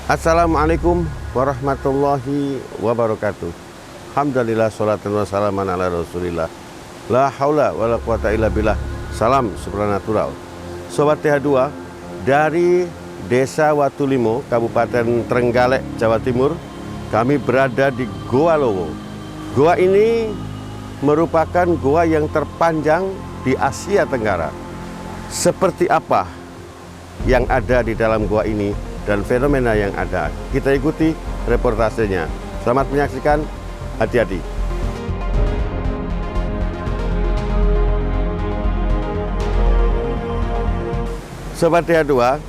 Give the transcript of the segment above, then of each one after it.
Assalamualaikum warahmatullahi wabarakatuh. Alhamdulillah, sholatan wassalaman ala rasulillah. La haula wa la quwata illa billah. Salam supranatural. Sobat TH2, dari Desa Watulimo, Kabupaten Trenggalek, Jawa Timur, kami berada di Goa Lowo. Goa ini merupakan goa yang terpanjang di Asia Tenggara. Seperti apa yang ada di dalam goa ini dan fenomena yang ada, kita ikuti reportasenya. Selamat menyaksikan, hati-hati. Sobat TH2,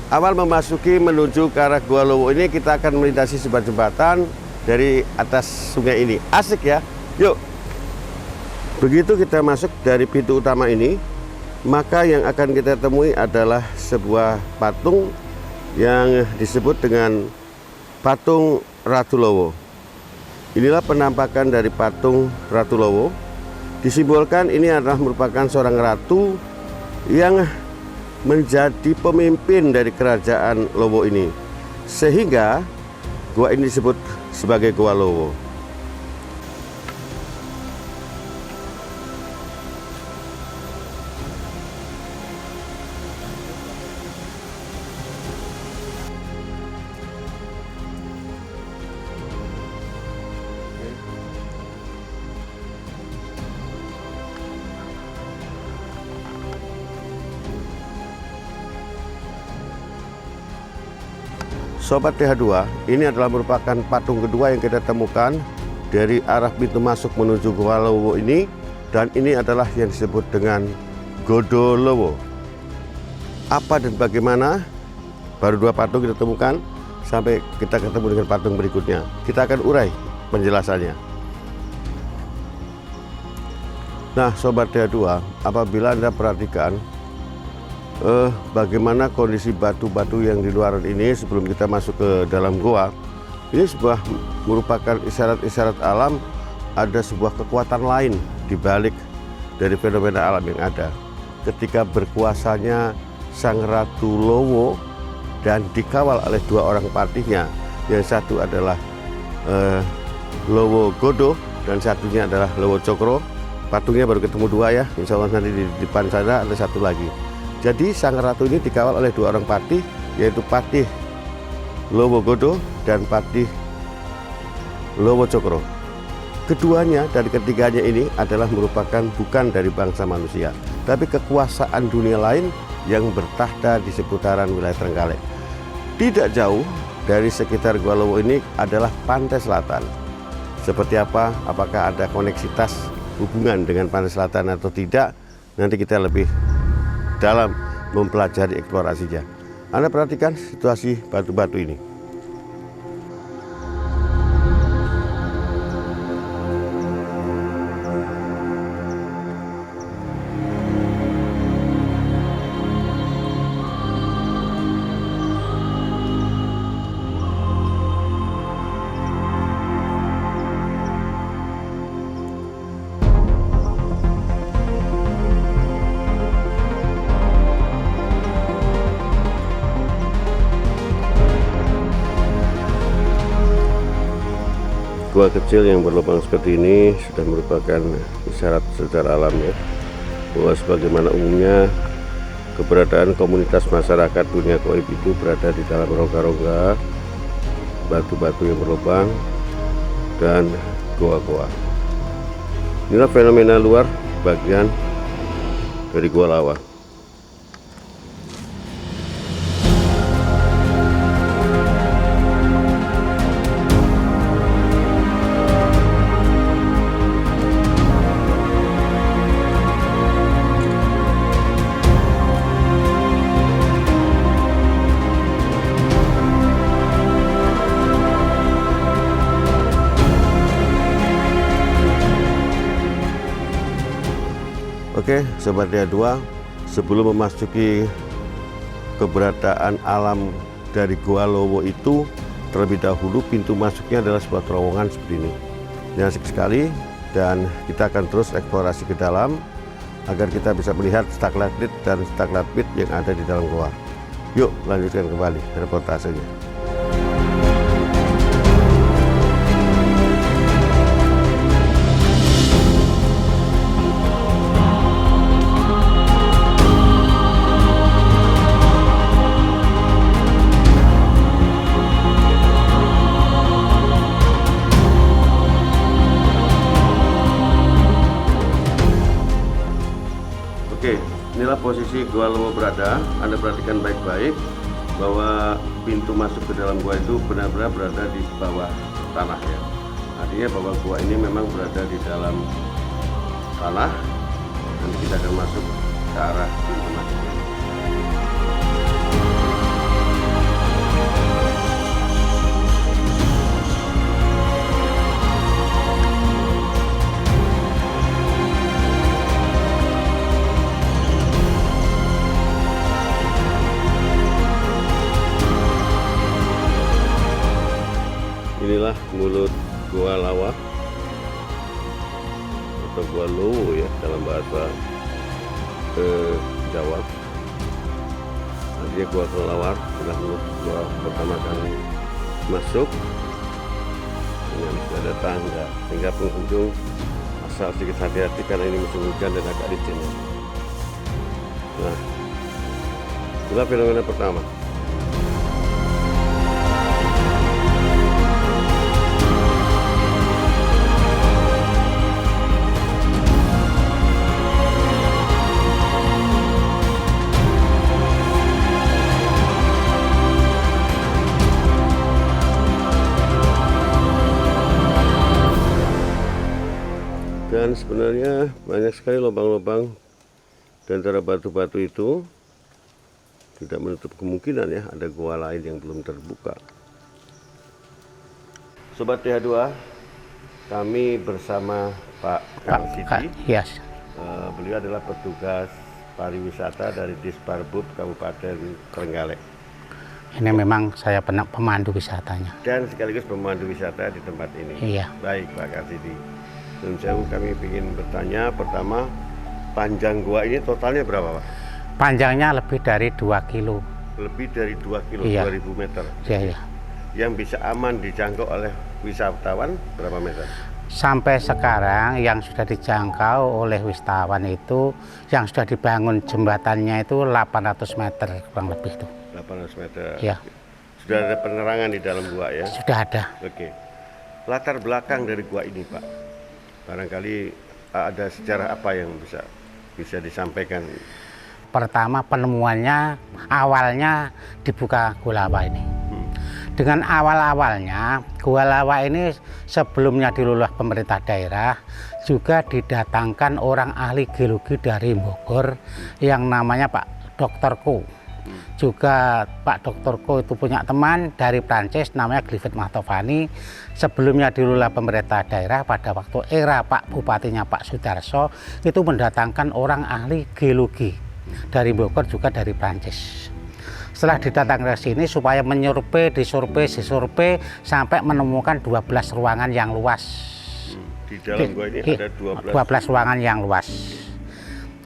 awal memasuki menuju ke arah Goa Lowo ini kita akan melintasi sebuah jembatan dari atas sungai ini. Asik ya, yuk. Begitu kita masuk dari pintu utama ini, maka yang akan kita temui adalah sebuah patung yang disebut dengan patung Ratu Lowo. Inilah penampakan dari patung Ratu Lowo. Disimbolkan ini adalah merupakan seorang ratu yang menjadi pemimpin dari kerajaan Lowo ini, sehingga gua ini disebut sebagai Goa Lowo. Sobat TH2, ini adalah merupakan patung kedua yang kita temukan dari arah pintu masuk menuju Goa Lowo ini, dan ini adalah yang disebut dengan Godo Lowo. Apa dan bagaimana? Baru dua patung kita temukan, sampai kita ketemu dengan patung berikutnya. Kita akan urai penjelasannya. Nah, Sobat TH2, apabila Anda perhatikan bagaimana kondisi batu-batu yang di luar ini sebelum kita masuk ke dalam goa, ini merupakan isyarat-isyarat alam, ada sebuah kekuatan lain di balik dari fenomena alam yang ada. Ketika berkuasanya Sang Ratu Lowo dan dikawal oleh dua orang patihnya, yang satu adalah Lowo Godo dan satunya adalah Lowo Cokro. Patungnya baru ketemu dua ya, insya Allah nanti di depan sana ada satu lagi. Jadi sang ratu ini dikawal oleh dua orang patih, yaitu patih Lowo Godo dan patih Lowo Cokro. Keduanya dan ketiganya ini adalah merupakan bukan dari bangsa manusia, tapi kekuasaan dunia lain yang bertahta di seputaran wilayah Trenggalek. Tidak jauh dari sekitar Goa Lowo ini adalah pantai selatan. Seperti apa? Apakah ada koneksitas hubungan dengan pantai selatan atau tidak? Nanti kita lebih dalam mempelajari eksplorasinya. Anda perhatikan situasi batu-batu ini. Gua kecil yang berlubang seperti ini sudah merupakan isyarat secara alam ya, bahwa sebagaimana umumnya keberadaan komunitas masyarakat dunia goib itu berada di dalam rongga-rongga batu-batu yang berlubang dan goa-goa. Inilah fenomena luar bagian dari Goa Lawa. Oke, Sobat TH2, sebelum memasuki keberadaan alam dari Goa Lowo itu, terlebih dahulu pintu masuknya adalah sebuah terowongan seperti ini. Ini asik sekali, dan kita akan terus eksplorasi ke dalam agar kita bisa melihat stalagtit dan stalagmit yang ada di dalam goa. Yuk lanjutkan kembali reportasenya. posisi Gua Lowo berada, Anda perhatikan baik-baik bahwa pintu masuk ke dalam gua itu benar-benar berada di bawah tanah ya. Artinya bahwa gua ini memang berada di dalam tanah. Nanti kita akan masuk ke arah pintu masuknya. Inilah mulut Gua Lawa atau Gua Lowo ya dalam bahasa Jawa. Artinya Gua Kelelawar adalah mulut gua pertama kali masuk dengan ada tangga, sehingga pengunjung asal sedikit hati-hati karena ini musim hujan dan agak licin. Nah, itulah fenomena pertama. Dan sebenarnya banyak sekali lubang-lubang di antara batu-batu itu, tidak menutup kemungkinan ya ada gua lain yang belum terbuka. Sobat TH2, kami bersama Pak Kang Sidi. Yes. Beliau adalah petugas pariwisata dari Disparbub Kabupaten Trenggalek. Ini memang saya pemandu wisatanya. Dan sekaligus pemandu wisata di tempat ini. Iya. Baik Pak Kang Sidi. Dan kami ingin bertanya, pertama, panjang gua ini totalnya berapa Pak? Panjangnya lebih dari 2 kilo. Lebih dari 2 kilo, Iya. 2000 meter. Iya, iya. Yang bisa aman dijangkau oleh wisatawan berapa meter? Sampai sekarang yang sudah dijangkau oleh wisatawan itu, yang sudah dibangun jembatannya itu 800 meter kurang lebih itu. 800 meter. Iya. Sudah ada penerangan di dalam gua ya? Sudah ada. Oke. Latar belakang dari gua ini Pak, barangkali ada sejarah apa yang bisa disampaikan? Pertama penemuannya awalnya dibuka Gua Lawa ini. Dengan awal-awalnya Gua Lawa ini sebelumnya dilolah pemerintah daerah, juga didatangkan orang ahli geologi dari Bogor yang namanya Pak Dr. Ko. Juga Pak Dr. Ko itu punya teman dari Prancis namanya Griffith Mahtovani. Sebelumnya dilolah pemerintah daerah pada waktu era Pak Bupatinya Pak Sudarso, itu mendatangkan orang ahli geologi dari Bogor juga dari Prancis. Setelah didatangkan ke sini supaya disurvei sampai menemukan 12 ruangan yang luas. Di dalam gua ini ada 12 ruangan yang luas.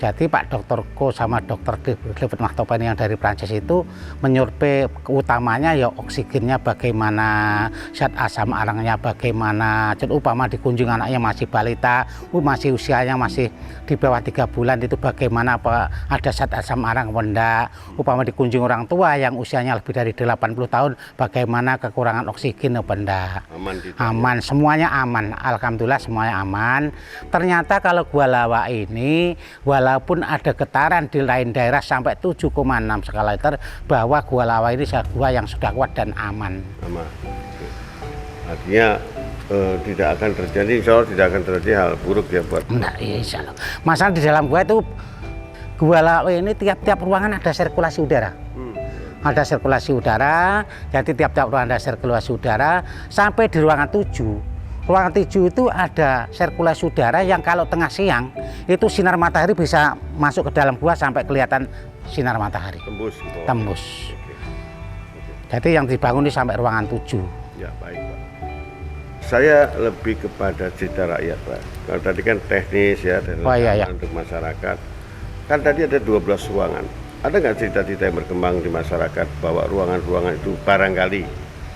Jadi Pak Dr. Ko sama Dr. Griffith Mahtovani yang dari Prancis itu menyurvei utamanya ya oksigennya bagaimana, zat asam arangnya bagaimana. Jadi upama dikunjung anaknya masih balita, masih usianya masih di bawah 3 bulan itu bagaimana, apa ada zat asam arang benda. Upama dikunjung orang tua yang usianya lebih dari 80 tahun bagaimana kekurangan oksigen benda. Aman, semuanya aman. Alhamdulillah semuanya aman. Ternyata kalau Gua Lawa ini walaupun ada getaran di lain daerah sampai 7,6 skala Richter, bahwa Gua Lawa ini gua yang sudah kuat dan aman. Aman. Artinya tidak akan terjadi, insya Allah tidak akan terjadi hal buruk ya buat. Nah, insya Allah. Masalah di dalam gua itu Gua Lawa ini tiap-tiap ruangan ada sirkulasi udara. Ada sirkulasi udara, jadi tiap-tiap ruangan ada sirkulasi udara sampai di ruangan 7. Ruangan 7 itu ada sirkulasi udara yang kalau tengah siang itu sinar matahari bisa masuk ke dalam gua sampai kelihatan sinar matahari. Tembus. Gitu. Tembus. Oke. Jadi yang dibangun ini sampai ruangan 7. Ya baik Pak. Saya lebih kepada cita rakyat Pak. Kalau tadi kan teknis ya dan iya. untuk masyarakat. Kan tadi ada 12 ruangan. Ada nggak cerita-cerita yang berkembang di masyarakat bahwa ruangan-ruangan itu barangkali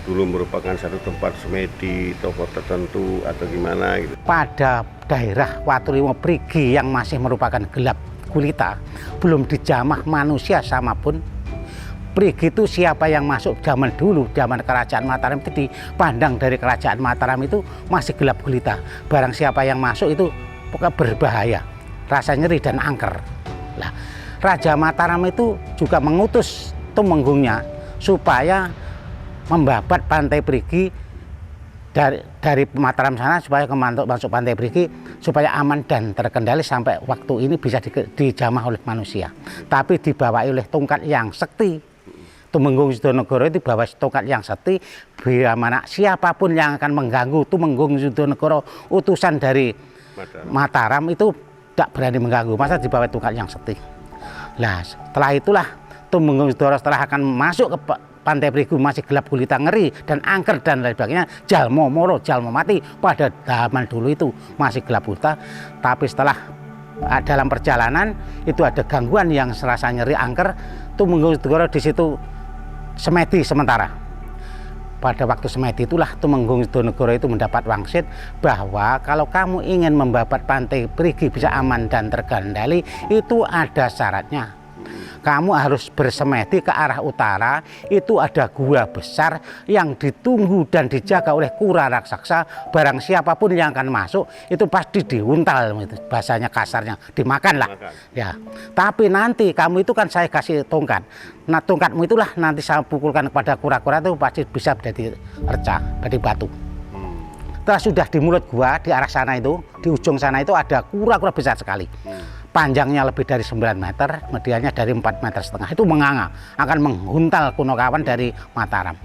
dulu merupakan satu tempat semedi, toko tertentu atau gimana gitu? Pada daerah Watulimo Prigi yang masih merupakan gelap gulita, belum dijamah manusia sama pun. Prigi itu siapa yang masuk zaman dulu, zaman Kerajaan Mataram itu dipandang dari Kerajaan Mataram itu masih gelap gulita. Barang siapa yang masuk itu pokoknya berbahaya, rasa nyeri dan angker. Nah, Raja Mataram itu juga mengutus Tumenggungnya supaya membabat Pantai Perigi dari Mataram sana supaya masuk Pantai Perigi supaya aman dan terkendali sampai waktu ini bisa dijamah oleh manusia. Tapi dibawa oleh tongkat yang sakti. Tumenggung Yudonegoro itu bawa tongkat yang sakti, bila mana siapapun yang akan mengganggu Tumenggung Yudonegoro utusan dari Mataram itu tidak berani mengganggu, masa dibawa tongkat yang sakti. Nah setelah itulah Tumenggung Yudonegoro setelah akan masuk ke Pantai Perigi masih gelap gulita ngeri dan angker dan lain sebagainya, jalmo moro jalmo mati pada zaman dulu itu masih gelap gulita. Tapi setelah dalam perjalanan itu ada gangguan yang serasa nyeri angker, Tumenggung Yudonegoro di situ semedi sementara. Pada waktu semedi itulah Tumenggung Yudonegoro itu mendapat wangsit bahwa kalau kamu ingin membabat Pantai Perigi bisa aman dan terkendali itu ada syaratnya. Kamu harus bersemedi ke arah utara, itu ada gua besar yang ditunggu dan dijaga oleh kura raksasa. Barang siapapun yang akan masuk itu pasti diuntal, itu bahasanya kasarnya, dimakan lah. Ya. Tapi nanti kamu itu kan saya kasih tongkat. Nah tongkatmu itulah nanti saya pukulkan kepada kura-kura itu pasti bisa menjadi reca, menjadi batu. Setelah sudah di mulut gua di arah sana itu, di ujung sana itu ada kura-kura besar sekali. Panjangnya lebih dari 9 meter, mediannya dari 4,5 meter. Itu menganga, akan menghuntal Kunokawan dari Mataram.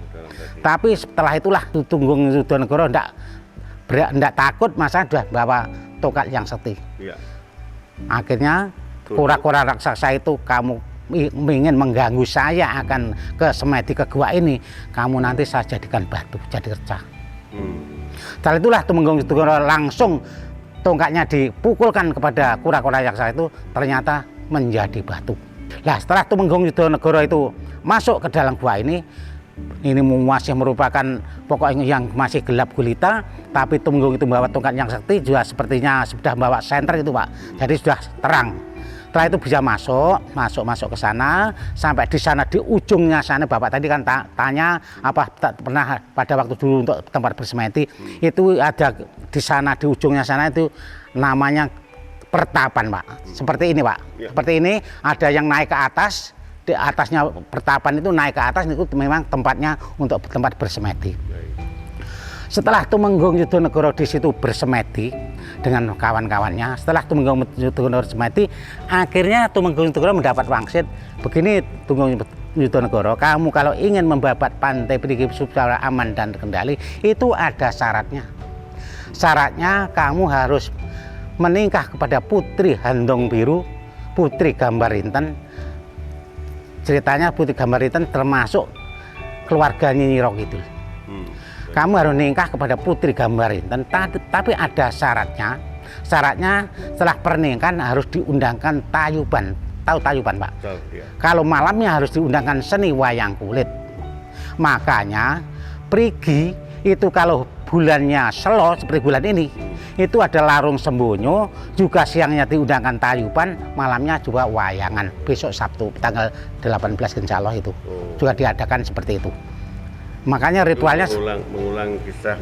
Tapi setelah itulah Tumenggung Yudonegoro tidak takut, masa sudah bawa tongkat yang sakti. Akhirnya kura-kura raksasa itu, kamu ingin mengganggu saya akan ke semedi ke gua ini, kamu nanti saya jadikan batu, jadi reca. Setelah itulah Tumenggung Yudonegoro langsung tongkatnya dipukulkan kepada kura-kura raksasa itu, ternyata menjadi batu. Nah setelah Tumenggung Yudonegoro itu masuk ke dalam gua ini masih merupakan pokoknya yang masih gelap gulita, tapi Tumenggung itu membawa tongkat yang sakti juga sepertinya sudah bawa senter itu Pak, jadi sudah terang. Setelah itu bisa masuk ke sana, sampai di sana di ujungnya sana, Bapak tadi kan tanya apa pernah pada waktu dulu untuk tempat bersemedi, itu ada di sana di ujungnya sana itu namanya pertapan Pak. Seperti ini Pak, seperti ini ada yang naik ke atas, di atasnya pertapan itu naik ke atas itu memang tempatnya untuk tempat bersemedi. Setelah Tumenggung Yudonegoro di situ bersemedi dengan kawan-kawannya, setelah Tumenggung Yudonegoro bersemedi, akhirnya Tumenggung Yudonegoro mendapat wangsit. Begini Tumenggung Yudonegoro, kamu kalau ingin membabat Pantai Perigi supaya aman dan terkendali, itu ada syaratnya. Syaratnya kamu harus menikah kepada Putri Handong Biru, Putri Gambarinten. Ceritanya Putri Gambarinten termasuk keluarga Nyi Nyiro Kidul. Kamu harus nikah kepada Putri Gambarinten, tapi ada syaratnya. Syaratnya setelah pernikahan harus diundangkan tayuban. Tahu tayuban Pak? Kalau malamnya harus diundangkan seni wayang kulit. Makanya Perigi itu kalau bulannya Selo seperti bulan ini, itu ada larung sembonyo, juga siangnya diundangkan tayuban, malamnya juga wayangan. Besok Sabtu tanggal 18 Insya Allah itu juga diadakan seperti itu. Makanya ritualnya mengulang kisah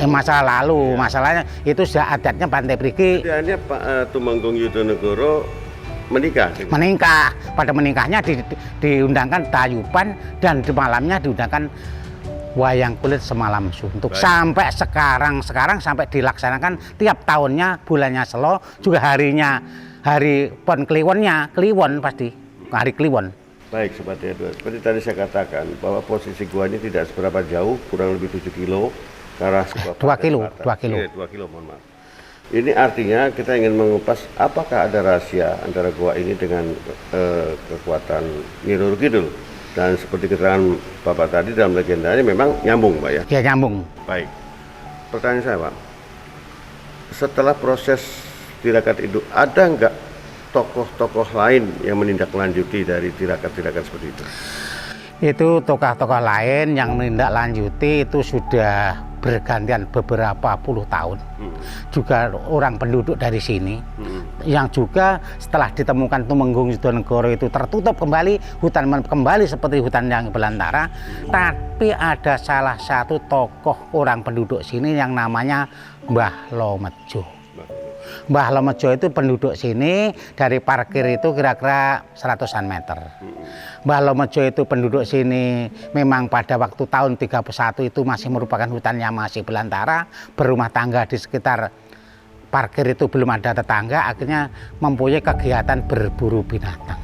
masa lalu. Masalahnya itu sudah adatnya Pantai Perigi. Jadi Pak Tumenggung Yudonegoro menikah. Pada menikahnya diundangkan tayuban dan di malamnya diundangkan wayang kulit semalam suntuk. Sampai sekarang sampai dilaksanakan tiap tahunnya bulannya Selo, juga hari Pon Kliwon pasti hari Kliwon. Baik Sobat Edward, seperti tadi saya katakan bahwa posisi gua ini tidak seberapa jauh, kurang lebih 7 kilo ke arah 2 kilo. 2 kilo, mohon maaf. Ini artinya kita ingin mengupas apakah ada rahasia antara gua ini dengan kekuatan Nyi Roro Kidul. Dan seperti keterangan Bapak tadi dalam legendanya memang nyambung Pak ya? Ya nyambung. Baik, pertanyaan saya Pak, setelah proses tirakat itu ada nggak tokoh-tokoh lain yang menindaklanjuti dari tirakat-tirakat seperti itu? Itu tokoh-tokoh lain yang menindaklanjuti itu sudah bergantian beberapa puluh tahun. Juga orang penduduk dari sini yang juga setelah ditemukan Tumenggung Yudonegoro itu tertutup kembali, hutan kembali seperti hutan yang belantara. Tapi ada salah satu tokoh orang penduduk sini yang namanya Mbah Lomejo. Mbah Lomejo itu penduduk sini dari parkir itu kira-kira 100-an meter. Mbah Lomejo itu penduduk sini memang pada waktu tahun 31 itu masih merupakan hutan yang masih belantara, berumah tangga di sekitar parkir itu belum ada tetangga, akhirnya mempunyai kegiatan berburu binatang.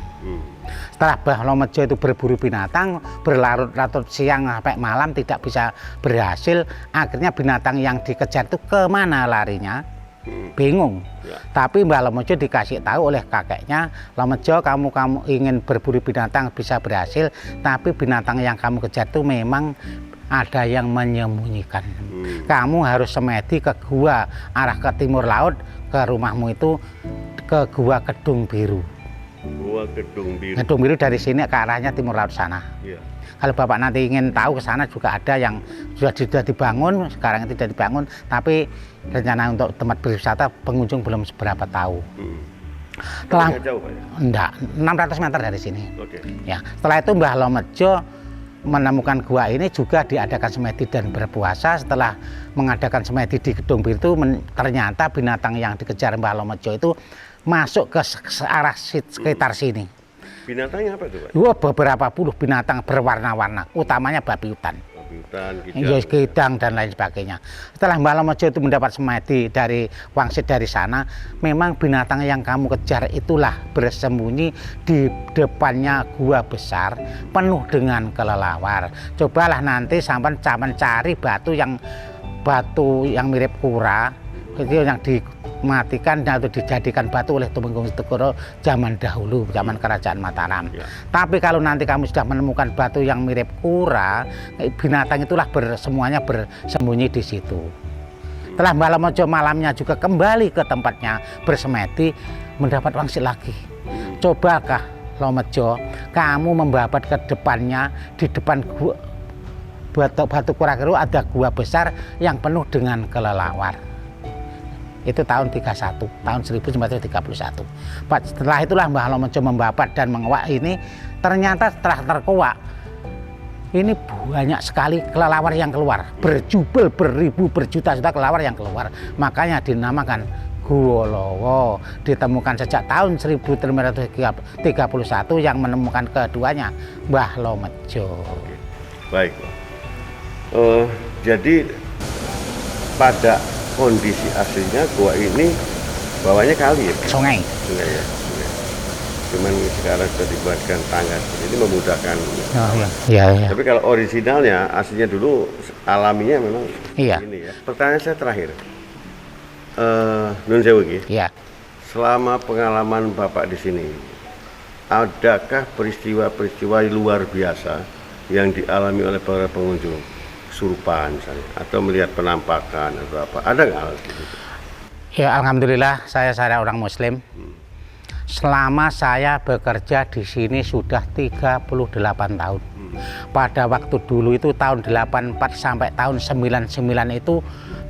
Setelah Mbah Lomejo itu berburu binatang, berlarut-larut siang sampai malam tidak bisa berhasil, akhirnya binatang yang dikejar itu kemana larinya? Bingung. Tapi Mbah Lomejo dikasih tahu oleh kakeknya, Lomejo kamu ingin berburu binatang bisa berhasil, tapi binatang yang kamu kejar itu memang ada yang menyembunyikan. Kamu harus semedi ke gua arah ke timur laut, ke rumahmu itu ke gua Kedung Biru. Gua Kedung Biru. Kedung Biru dari sini ke arahnya timur laut sana. Iya. Kalau Bapak nanti ingin tahu ke sana juga ada yang sudah dibangun, sekarang tidak dibangun, tapi rencana untuk tempat berwisata pengunjung belum seberapa tahu. Setelah jauh, Pak, ya? Enggak, 600 meter dari sini. Oke. Ya, setelah itu Mbah Lomejo menemukan gua ini juga diadakan semedi dan berpuasa. Setelah mengadakan semedi di Kedung Biru itu ternyata binatang yang dikejar Mbah Lomejo itu masuk ke arah sekitar sini. Binatangnya apa itu, Pak? Beberapa puluh binatang berwarna-warna, utamanya babi hutan. Babi hutan, Gidang dan lain sebagainya. Setelah Mbah Lomejo itu mendapat semedi dari wangsit dari sana, memang binatang yang kamu kejar itulah bersembunyi di depannya gua besar penuh dengan kelelawar. Cobalah nanti sampai cari batu yang mirip kura, itu yang dimatikan atau dijadikan batu oleh Tumenggung Segoro zaman dahulu, zaman Kerajaan Mataram. Tapi kalau nanti kamu sudah menemukan batu yang mirip kura, binatang itulah semuanya bersembunyi di situ. Setelah Mbah Lomejo malamnya juga kembali ke tempatnya bersemedi, mendapat wangsit lagi. Cobakah Lomejo, kamu membabat ke depannya, di depan gua batu kura itu ada gua besar yang penuh dengan kelelawar. Itu tahun 31, tahun 1931. Setelah itulah Mbah Lomejo membabat dan menguak ini, ternyata setelah terkuak ini banyak sekali kelelawar yang keluar, berjubel, beribu, berjuta-juta kelelawar yang keluar. Makanya dinamakan Guwa Lawa, ditemukan sejak tahun 1931 yang menemukan keduanya Mbah Lomejo. Baik, Pak. Jadi pada kondisi aslinya gua ini bawahnya kali ya, Pak? Sungai. Sungai ya, sungai. Cuman sekarang sudah dibuatkan tangga, ini memudahkan. Oh, iya. Tapi kalau originalnya aslinya dulu alaminya memang Iya. ini ya. Pertanyaan saya terakhir, Nun Sewu iki, Iya. selama pengalaman Bapak di sini, adakah peristiwa-peristiwa luar biasa yang dialami oleh para pengunjung? Kesurupan misalnya, atau melihat penampakan atau apa, ada nggak hal seperti itu? Ya, alhamdulillah saya orang Muslim. Selama saya bekerja di sini sudah 38 tahun. Pada waktu dulu itu tahun 84 sampai tahun 99 itu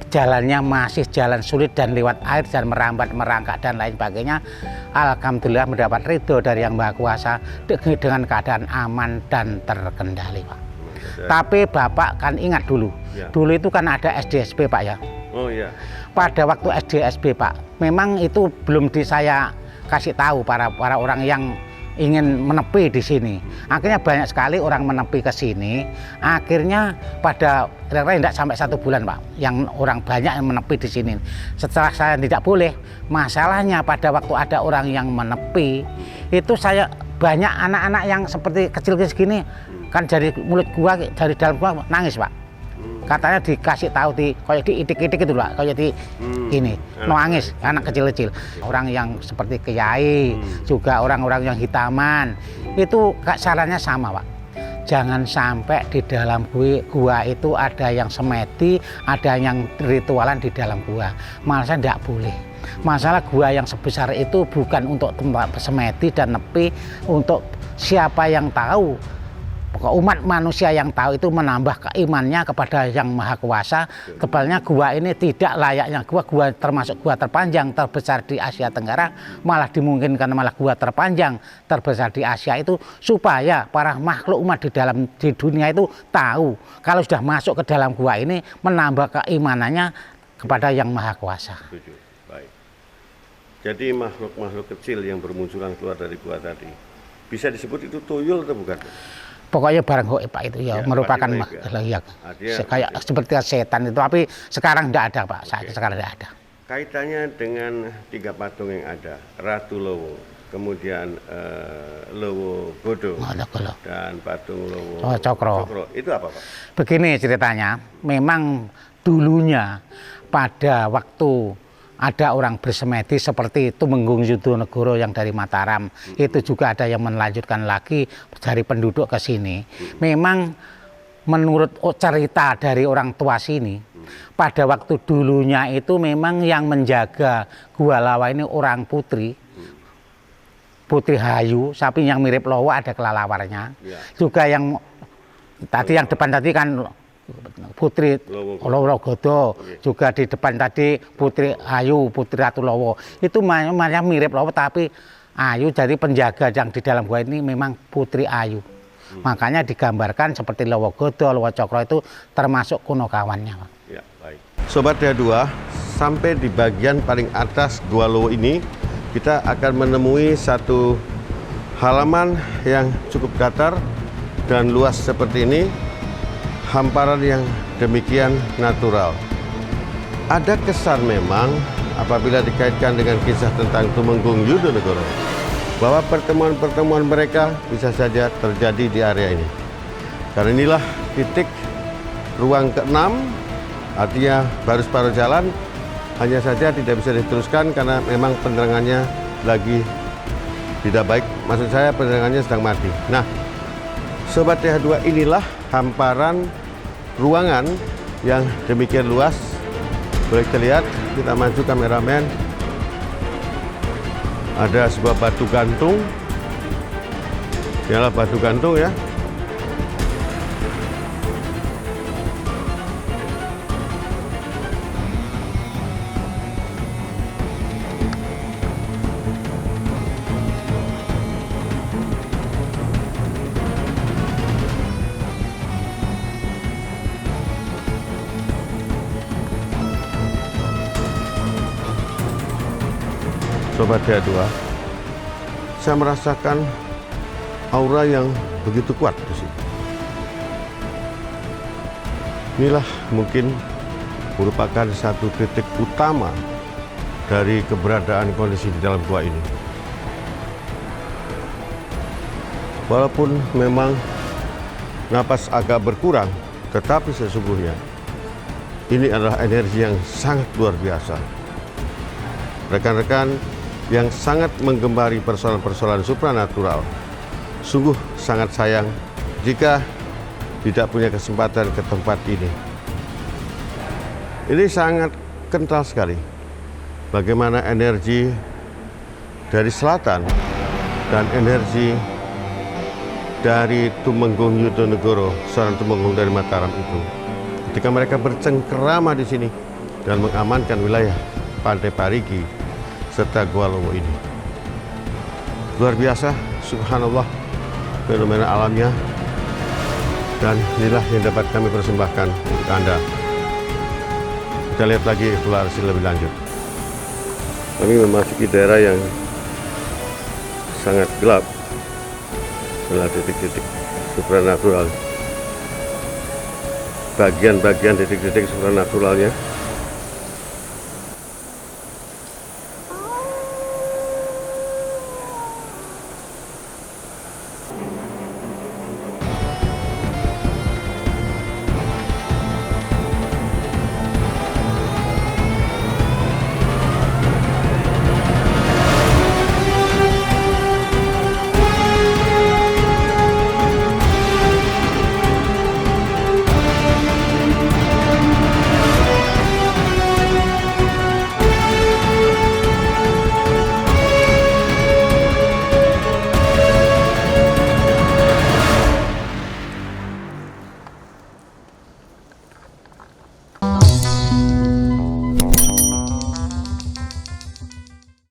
jalannya masih jalan sulit dan lewat air dan merambat, merangkak dan lain sebagainya. Alhamdulillah mendapat ridho dari Yang Maha Kuasa dengan keadaan aman dan terkendali, Pak. Tapi Bapak kan ingat dulu, dulu itu kan ada SDSP, Pak, ya. Oh iya. Pada waktu SDSP, Pak, memang itu belum saya kasih tahu para orang yang ingin menepi di sini. Akhirnya banyak sekali orang menepi ke sini. Akhirnya pada kira-kira tidak sampai 1 bulan, Pak, yang orang banyak yang menepi di sini. Setelah saya tidak boleh, masalahnya pada waktu ada orang yang menepi, itu saya banyak anak-anak yang seperti kecil-kecil segini, kan dari mulut gua, dari dalam gua nangis, Pak. Katanya dikasih tahu kayak diitik-itik itu, Pak, kayak gini, nangis anak kecil-kecil. Orang yang seperti kiai, juga orang-orang yang hitaman, itu sarannya sama, Pak. Jangan sampai di dalam gua itu ada yang semedi, ada yang ritualan di dalam gua. Malah tidak boleh. Masalah gua yang sebesar itu bukan untuk tempat semedi dan nepi, untuk siapa yang tahu. Umat manusia yang tahu itu menambah keimannya kepada Yang Maha Kuasa. Tebalnya gua ini tidak layaknya gua termasuk gua terpanjang terbesar di Asia Tenggara, malah dimungkinkan malah gua terpanjang terbesar di Asia itu supaya para makhluk umat di dunia itu tahu kalau sudah masuk ke dalam gua ini menambah keimanannya kepada Yang Maha Kuasa. Baik. Jadi makhluk-makhluk kecil yang bermunculan keluar dari gua tadi, bisa disebut itu tuyul atau bukan? Pokoknya barang goib Pak itu ya, merupakan ya, kayak seperti setan itu, tapi sekarang tidak ada Pak. Sekarang tidak ada. Kaitannya dengan 3 patung yang ada, Ratu Lowo, kemudian Lowo Godo, dan patung Lowo Cokro. Itu apa Pak? Begini ceritanya, memang dulunya pada waktu ada orang bersemedi seperti Tumenggung Yudonegoro yang dari Mataram, itu juga ada yang melanjutkan lagi dari penduduk ke sini. Memang menurut cerita dari orang tua sini, pada waktu dulunya itu memang yang menjaga Gua Lawa ini orang Putri Hayu, sapi yang mirip Lowo ada kelalawarnya. Juga yang tadi yang depan tadi kan Putri Lowo Godo, juga di depan tadi Putri Ayu, Putri Ratu Lowo. Itu namanya mirip Lowo tapi Ayu, jadi penjaga yang di dalam gua ini memang Putri Ayu. Makanya digambarkan seperti Lowo Godo, Lowo Cokro itu termasuk kuno kawannya. Ya, baik. Sobat Dea2, sampai di bagian paling atas Gua Lowo ini kita akan menemui satu halaman yang cukup datar dan luas seperti ini. Hamparan yang demikian natural. Ada kesan memang apabila dikaitkan dengan kisah tentang Tumenggung Yudonegoro, bahwa pertemuan-pertemuan mereka bisa saja terjadi di area ini. Karena inilah titik ruang ke-6, artinya baru separuh jalan, hanya saja tidak bisa diteruskan karena memang penerangannya lagi tidak baik. Maksud saya penerangannya sedang mati. Nah, Sobat Dea2, inilah hamparan ruangan yang demikian luas. Boleh kita lihat, kita maju kameramen. Ada sebuah batu gantung. Inilah batu gantung ya. Sobat Dea2, saya merasakan aura yang begitu kuat di sini. Inilah mungkin merupakan satu titik utama dari keberadaan kondisi di dalam gua ini. Walaupun memang napas agak berkurang, tetapi sesungguhnya ini adalah energi yang sangat luar biasa. Rekan-rekan yang sangat menggembari persoalan-persoalan supranatural, sungguh sangat sayang jika tidak punya kesempatan ke tempat ini. Ini sangat kental sekali bagaimana energi dari selatan dan energi dari Tumenggung Yudonegoro, seorang Tumenggung dari Mataram itu, ketika mereka bercengkerama di sini dan mengamankan wilayah Pantai Parigi serta Gua Lowo ini. Luar biasa, subhanallah, fenomena alamnya, dan inilah yang dapat kami persembahkan untuk Anda. Kita lihat lagi eksplorasi lebih lanjut. Kami memasuki daerah yang sangat gelap, adalah titik-titik supranatural. Bagian-bagian titik-titik supranaturalnya